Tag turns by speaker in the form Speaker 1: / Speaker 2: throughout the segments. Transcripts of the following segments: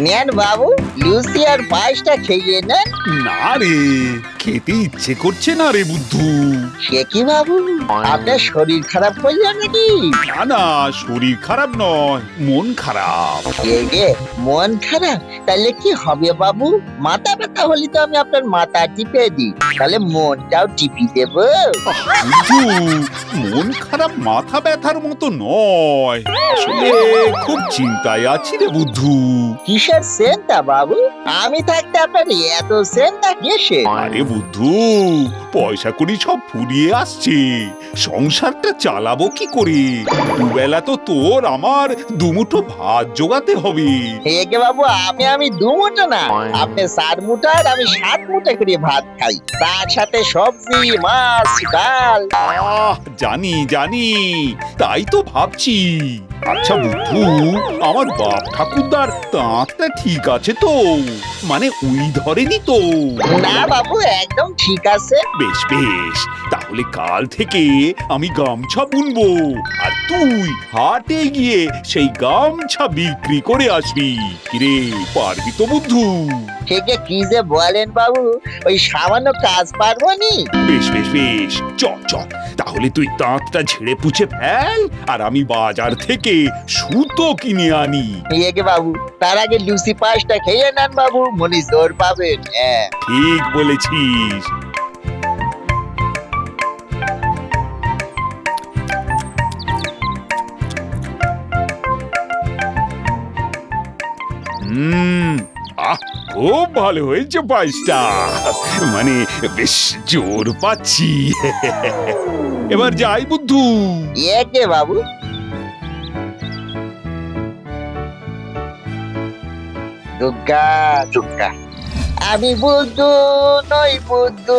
Speaker 1: নেন বাবু, লুচি আর পায়েসটা খেয়ে নেন।
Speaker 2: না রে, খেতে ইচ্ছে করছে না রে বুদ্ধু।
Speaker 1: সে কি বাবু, আপনার শরীর খারাপ করলো নাকি?
Speaker 2: না না, শরীর খারাপ নয়, মন খারাপ।
Speaker 1: এই যে মন খারাপ, তাহলে কি হবে বাবু? মাথা ব্যথা হলে তো আমি আপনার মাথা টিপে দিই, তাহলে মনটাও টিপি দেব।
Speaker 2: বুদ্ধু, মন খারাপ মাথা ব্যথার মতো নয়, আসলে খুব চিন্তায় আছি রে বুদ্ধু।
Speaker 1: কিসের চিন্তা বাবু? আমি থাকতে আপনার এত চিন্তা কিসের?
Speaker 2: আরে বুদ্ধু, পয়সা কড়ি সব ফুরিয়ে আসছে, সংসারটা চালাবো কি করে? দুবেলা তো তোর আমার দুমুঠো ভাত জোগাতে হবে।
Speaker 1: একে বাবু, আমি দুমুঠো না, আপনি 4 মুঠো আর আমি 7 মুঠো করে ভাত খাই, তার সাথে সবজি, মাছ, ডাল।
Speaker 2: জানি জানি, তাই তো ভাবছি। আচ্ছা বুদ্ধু, আমার বাপ ঠাকুরদার দাঁতটা ঠিক আছে তো? মানে উই ধরেনি তো?
Speaker 1: না বাবু, একদম ঠিক আছে।
Speaker 2: বেশ বেশ, তাহলে কাল থেকে আমি গামছা বুনবো, আর তুই হাটে গিয়ে সেই গামছা বিক্রি করে আসবি। কিরে, পারবি তো বুদ্ধু?
Speaker 1: থেকে কি যে বলেন বাবু, ওই সামান্য কাজ পারবো নি?
Speaker 2: বেশ বেশ বেশ, চল চল, তাহলে তুই দাঁতটা ঝেড়ে পুছে ফেল, আর আমি বাজার থেকে সুতো কিনে আনি।
Speaker 1: একে বাবু, তার আগে লুচি পায়েসটা খেয়ে নেন বাবু, মনে জোর পাবেন। হ্যাঁ,
Speaker 2: ঠিক বলেছিস। আহ, খুব ভালো হয়েছে পায়েসটা, মানে বেশ জোর পাচ্ছি। এবার যাই বুদ্ধু।
Speaker 1: একে বাবু। দুর্গা দুর্গা, আমি বুদ্ধু নই, বুদ্ধু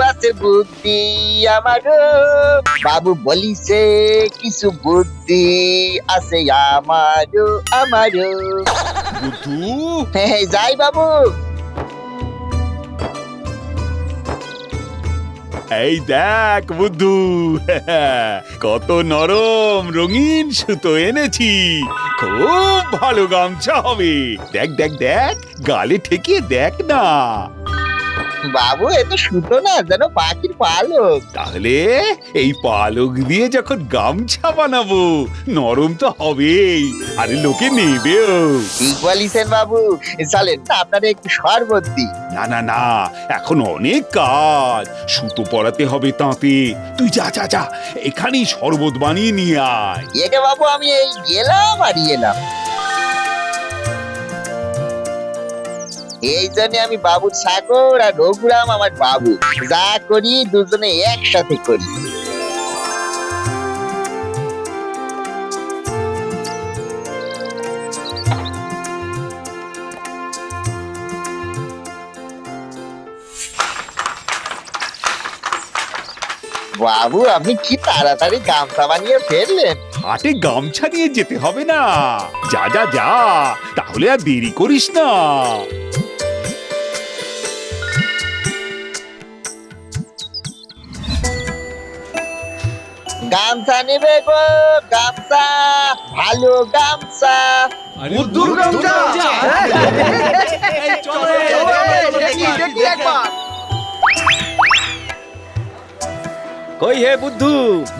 Speaker 1: আছে বুদ্ধি আমারও। বাবু বলিছে কিছু বুদ্ধি আছে আমারও।
Speaker 2: বুদ্ধু,
Speaker 1: হ্যাঁ, যাই বাবু।
Speaker 2: এই দেখ বুদ্ধু, কত নরম রঙিন সুতো এনেছি, খুব ভালো গামছা হবে। দেখ দেখ দেখ, গালে ঠেকিয়ে দেখ না।
Speaker 1: বাবু, এ তো সুতো না, যেন পাখির পালক।
Speaker 2: তাহলে এই পালক দিয়ে যখন গামছা বানাবো, নরম তো হবেই, আরে লোকে নেবেও।
Speaker 1: ঠিক বলিছেন বাবু। চলেন না, আপনারা একটু শরবত দিই।
Speaker 2: না না না, এখন অনেক কাজ, সুতো পরাতে হবে তাঁতে। তুই যা যা যা, এখানেই শরবত বানিয়ে নিয়ে আয়।
Speaker 1: একে বাবু, আমি এই গেলাম আর এলাম। এই জন্য আমি বাবুর সাগর, আর রঘুরাম আমার বাবু। যা করি দুজনে একসাথে করি। বাবু, আপনি কি তাড়াতাড়ি গামছা বানিয়ে ফেললেন।
Speaker 2: হাটে গামছা নিয়ে যেতে হবে না? যা যা যা, তাহলে আর দেরি করিস না।
Speaker 1: গামছা নেবে গো, গামছা, ভালো গামছা।
Speaker 3: বুদ্ধুর গামছা। চলো দেখি একবার।
Speaker 4: কই হে বুদ্ধু,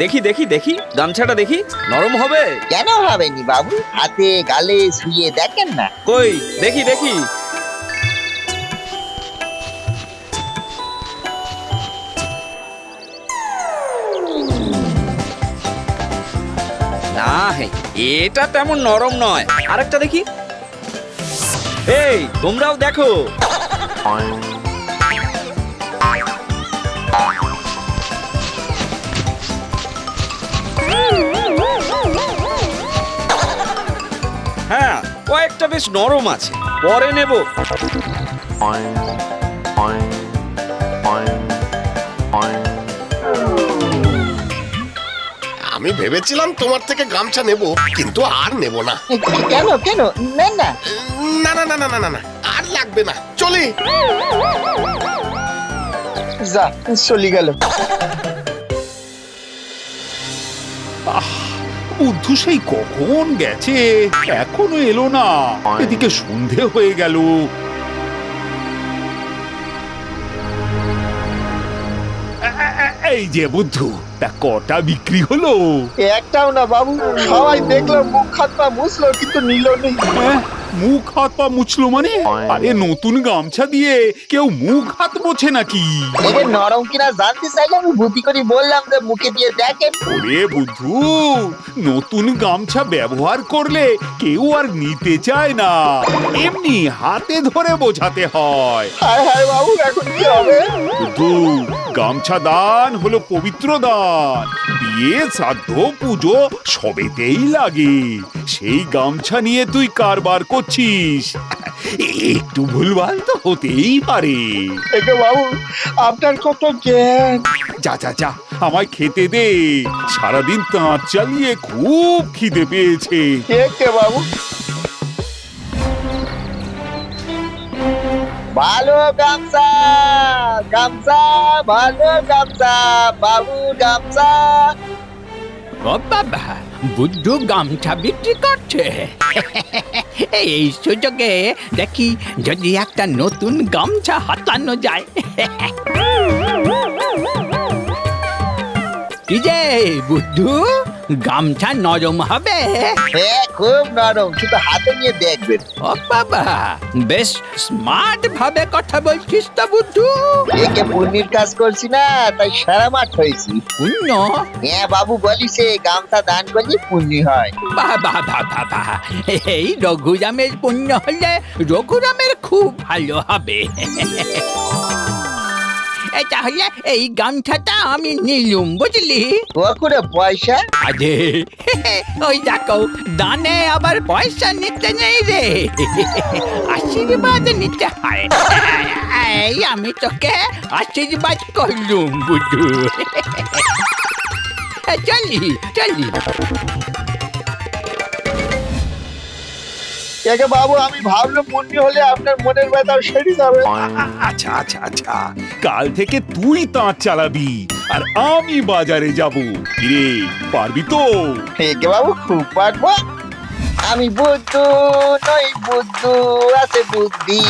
Speaker 4: দেখি দেখি দেখি গামছাটা দেখি, নরম হবে?
Speaker 1: কেন হবেনি বাবু, হাতে গালে শুয়ে দেখেন না।
Speaker 4: কই দেখি দেখি। না হে, এটা তেমন নরম নয়। আরেকটা দেখি। এই তোমরাও দেখো। হ্যাঁ, কয়েকটা বেশ নরম আছে, পরে নেব।
Speaker 3: আমি ভেবেছিলাম তোমার থেকে গামছা নেব, কিন্তু আর নেব না।
Speaker 1: কেন কেন নেন না।
Speaker 3: না না না না না না না, আর লাগবে না, চলি।
Speaker 1: যা, চলে গেল।
Speaker 2: বুদ্ধু সেই কখন গেছে, এখনো এলো না। এদিকে সন্ধে হয়ে গেল। এই যে বুদ্ধু, তা কটা বিক্রি হলো?
Speaker 1: একটাও না বাবু, সবাই দেখলো, মুখ হাত পা মুছলো, কিন্তু নিল নেই।
Speaker 2: হ্যাঁ, মুখ হাত পা মুছলো মানে? আরে নতুন গামছা দিয়ে কেউ মুখ হাত মোছে নাকি?
Speaker 1: একে নরম কিনা জানতে চাইলে আমি বুদ্ধি করে বললাম যে মুখে দিয়ে দেখেন।
Speaker 2: ওরে বুদ্ধু, নতুন গামছা ব্যবহার করলে কেউ আর নিতে চায় না, এমনি হাতে ধরে বোঝাতে হয়।
Speaker 1: হায় হায় বাবু, এখন কি হবে?
Speaker 2: বুদ্ধু, গামছা দান হলো পবিত্র দান। বিয়ে, শ্রাদ্ধ, পুজো সবেতেই লাগে। সেই গামছা নিয়ে তুই কারবার করছিস, একটু ভুলভাল তো হতেই পারে।
Speaker 1: একে বাবু, আপনার কত জ্ঞান।
Speaker 2: যা যা যা, আমায় খেতে দে, সারাদিন তাঁত চালিয়ে খুব খিদে পেয়েছে।
Speaker 1: একে বাবু, ভালো গামছা, গামছা, ভালো গামছা, বাবু গামছা।
Speaker 5: ও বাবা, বুদ্ধু গামছা বিক্রি করছে। এই সুযোগে দেখি যদি একটা নতুন গামছা হাতানো যায়। কি যে বুদ্ধু, গামছা নরম হবে?
Speaker 1: হ্যাঁ, খুব নরম, শুধু হাতে নিয়ে দেখবেন।
Speaker 5: ও বাবা, বেশ স্মার্ট ভাবে কথা বলছিস তো বুদ্ধু।
Speaker 1: একে পুণ্যির কাজ করছি না, তাই সারা মাঠ হয়েছি।
Speaker 5: পুণ্য?
Speaker 1: হ্যাঁ বাবু, বলিছে গামছা দান করলে পুণ্যি হয়।
Speaker 5: বাবা বাবা বাবা, এই রঘুরামের পুণ্য হলে রঘুরামের খুব ভালো হবে। তাহলে এই গামছাটা আমি নিলুম, বুঝলি?
Speaker 1: ওকুরে পয়সা?
Speaker 5: আরে ওই দেখো, দানে আবার পয়সা নিতে নেই রে, আশীর্বাদ নিতে হয়। এই আমি তোকে আশীর্বাদ করলুম বুঝু। চলি চলি।
Speaker 1: একে বাবু, আমি ভাবলাম পুণ্যি হলে আপনার মনের ব্যথাও সেরে যাবে।
Speaker 2: আচ্ছা আচ্ছা আচ্ছা, কাল থেকে তুই তাঁত চালাবি আর আমি বাজারে যাব। কিরে, পারবি তো?
Speaker 1: একে বাবু, খুব পারবো। আমি বুদ্ধু নই, বুদ্ধু আছে বুদ্ধি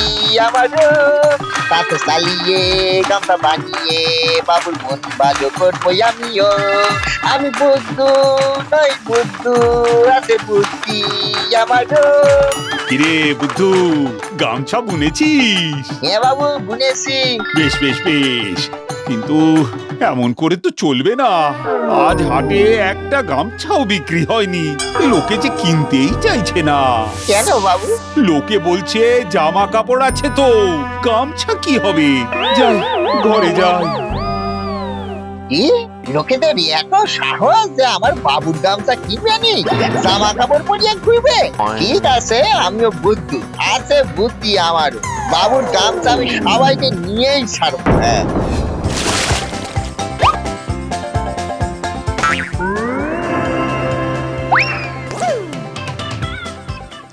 Speaker 1: আমার। তাতে চালিয়ে গামছা বানিয়ে বাবুর মন ভালো করবো আমিও। আমি বুদ্ধু নই, বুদ্ধু আছে বুদ্ধি আমার।
Speaker 2: কিরে বুদ্ধু, গামছা বুনেছিস?
Speaker 1: হ্যাঁ বাবু, বুনেছি।
Speaker 2: বেশ বেশ বেশ, কিন্তু এমন করে তো চলবে না। আজ হাটে একটা গামছাও বিক্রি হয়নি, লোকে যে কিনতেই চাইছে না।
Speaker 1: কেন বাবু?
Speaker 2: লোকে বলছে জামা কাপড় আছে তো, গামছা কি হবে। যাই, ঘরে যাই।
Speaker 1: কি লোকেদের এত সাহস যে আমার বাবুর গামছা কিনবে নি, জামা কাপড় পরিয়ে ঘুরবে? ঠিক আছে, আমিও বুদ্ধু, আছে বুদ্ধি আমার। বাবুর গামছা আমি সবাইকে নিয়েই ছাড়বো।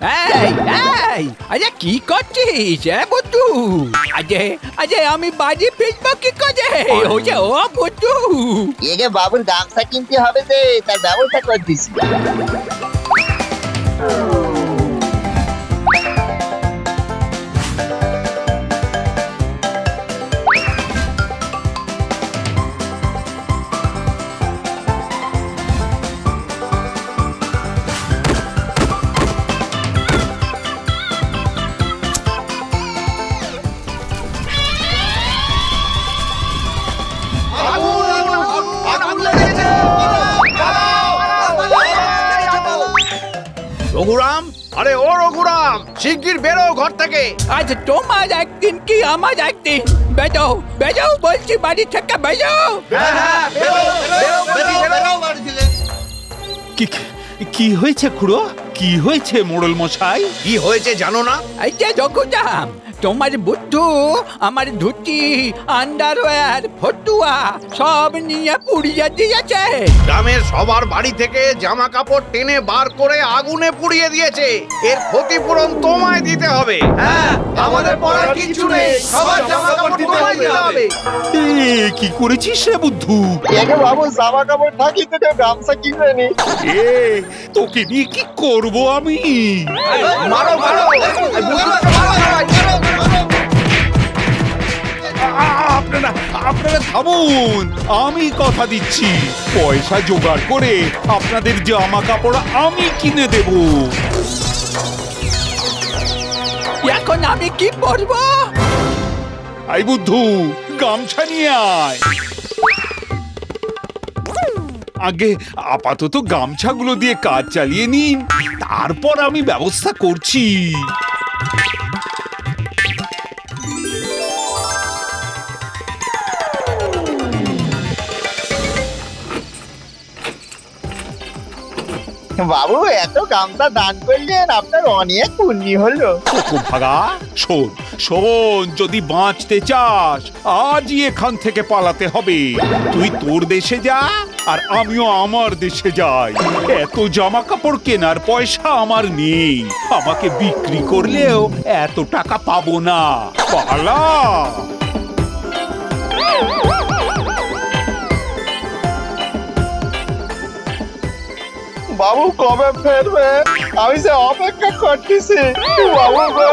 Speaker 1: হ্যাঁ,
Speaker 5: এই এই, আরে কি করছিস বুদ্ধু? আজে আজে আমি বাড়ি ফিরবো কি করে? ও যে ও বুদ্ধু,
Speaker 1: এগে বাবুর গামছা কিনতে হবে যে, তার ব্যবস্থা করতেছি।
Speaker 6: রঘুরাম, আরে ও রঘুরাম, শিগগির বেরো ঘর থেকে।
Speaker 5: আজ তোমার একদিন কি আমার একদিন। বেজো বেজো বলছি, বাড়ি থেকে বেজো।
Speaker 2: কি কি হয়েছে খুড়ো? কি হয়েছে মোড়ল মশাই?
Speaker 6: কি হয়েছে জানো না?
Speaker 5: এই যে রঘুরাম, তোমার বুদ্ধু আমার ধুতি আন্ডারওয়্যার ফটুয়া সব নিয়ে পুড়িয়ে দিয়েছে।
Speaker 6: গ্রামের সবার বাড়ি থেকে জামা কাপড় টেনে বার করে আগুনে পুড়িয়ে দিয়েছে। এর ক্ষতিপূরণ তোমায় দিতে হবে। হ্যাঁ, আমাদের পড়ার কিছু নেই, সবার জামা কাপড় তোমায় দিতে হবে।
Speaker 2: এ কি করেছিস রে বুদ্ধু?
Speaker 1: একে বাবু জামা কাপড় থাকি তো কেউ গামছা কিনবে নি।
Speaker 2: এ তোকে নিয়ে কি করব আমি?
Speaker 6: মারো মারো,
Speaker 2: আপনারা আপনারা থামুন, আমি কথা দিচ্ছি পয়সা জোগাড় করে আপনাদের জামা কাপড় আমি কিনে দেব।
Speaker 5: এখন আমি কি করবো?
Speaker 2: আই বুদ্ধু, গামছা নিয়ে আয়। আগে আপাতত গামছাগুলো দিয়ে কাজ চালিয়ে নিন, তারপর আমি ব্যবস্থা করছি।
Speaker 1: বাবু এত গামছা দান করলেন, আপনার অনেক পুণ্যি হলো।
Speaker 2: খুব ভাগা, শোন শোন, যদি বাঁচতে চাস আজই এখান থেকে পালাতে হবে। তুই তোর দেশে যা, আর আমিও আমার দেশে যাই। এত জামা কাপড় কেনার পয়সা আমার নেই, আমাকে বিক্রি করলেও এত টাকা পাবো না। পালা।
Speaker 1: বাবু কবে ফেরবে? আমি যে অপেক্ষা করতেছি বাবু গো।